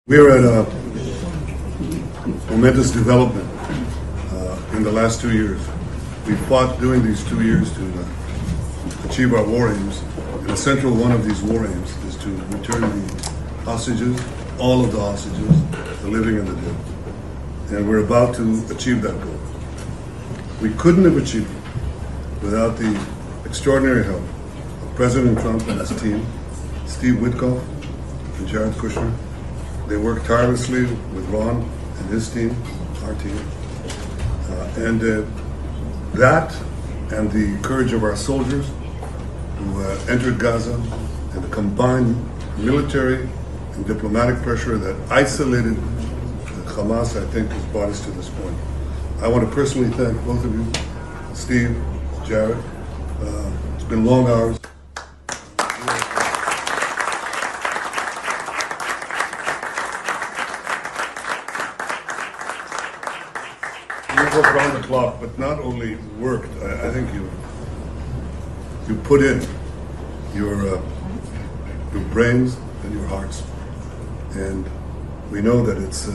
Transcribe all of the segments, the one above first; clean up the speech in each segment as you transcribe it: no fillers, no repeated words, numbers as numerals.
We're at a momentous development in the last 2 years. We fought during these 2 years to achieve our war aims. And a central one of these war aims is to return the hostages, all of the hostages, the living and the dead. And we're about to achieve that goal. We couldn't have achieved it without the extraordinary help of President Trump and his team, Steve Witkoff and Jared Kushner. They worked tirelessly with Ron and his team, our team. That and the courage of our soldiers who entered Gaza and the combined military and diplomatic pressure that isolated Hamas, I think, has brought us to this point. I want to personally thank both of you, Steve, Jared. It's been long hours. You've worked around the clock, but not only worked, I think you put in your brains and your hearts. And we know that it's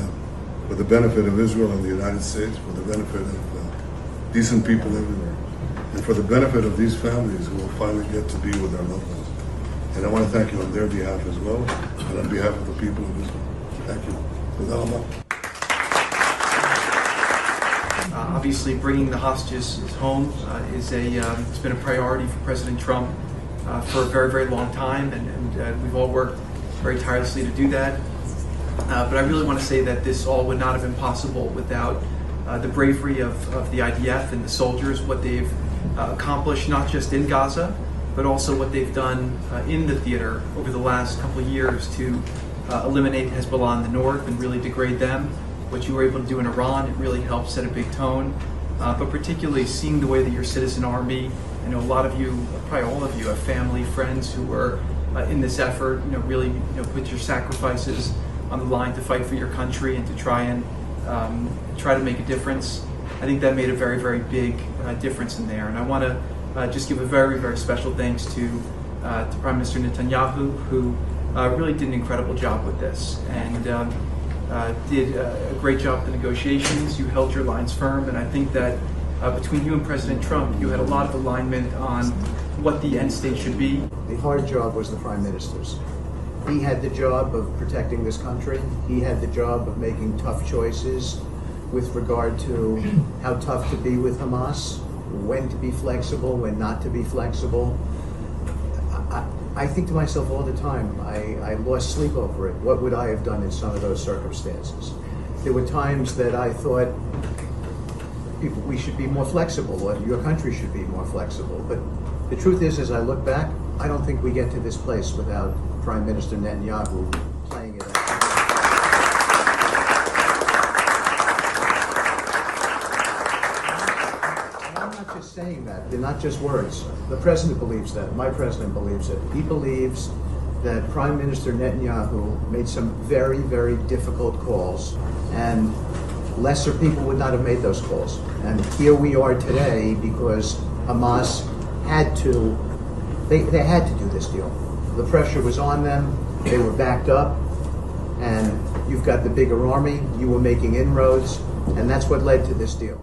for the benefit of Israel and the United States, for the benefit of decent people everywhere, and for the benefit of these families who will finally get to be with their loved ones. And I want to thank you on their behalf as well, and on behalf of the people of Israel. Thank you. Obviously, bringing the hostages home it's been a priority for President Trump for a very, very long time, and we've all worked very tirelessly to do that. But I really want to say that this all would not have been possible without the bravery of the IDF and the soldiers, what they've accomplished not just in Gaza, but also what they've done in the theater over the last couple of years to eliminate Hezbollah in the north and really degrade them. What you were able to do in Iran, it really helped set a big tone. But particularly seeing the way that your citizen army, I know a lot of you, probably all of you, have family, friends who were in this effort, really put your sacrifices on the line to fight for your country and to try to make a difference. I think that made a very, very big difference in there. And I want to just give a very, very special thanks to Prime Minister Netanyahu, who really did an incredible job with this and did a great job with the negotiations. You held your lines firm, and I think that between you and President Trump, you had a lot of alignment on what the end state should be. The hard job was the Prime Minister's. He had the job of protecting this country. He had the job of making tough choices with regard to how tough to be with Hamas, when to be flexible, when not to be flexible. I think to myself all the time, I lost sleep over it. What would I have done in some of those circumstances? There were times that I thought we should be more flexible, or your country should be more flexible. But the truth is, as I look back, I don't think we get to this place without Prime Minister Netanyahu playing it out. And I'm not just saying that. They're not just words. The president believes that. My president believes it. He believes that Prime Minister Netanyahu made some very, very difficult calls, and lesser people would not have made those calls. And here we are today because Hamas had to, they had to do this deal. The pressure was on them, they were backed up, and you've got the bigger army, you were making inroads, and that's what led to this deal.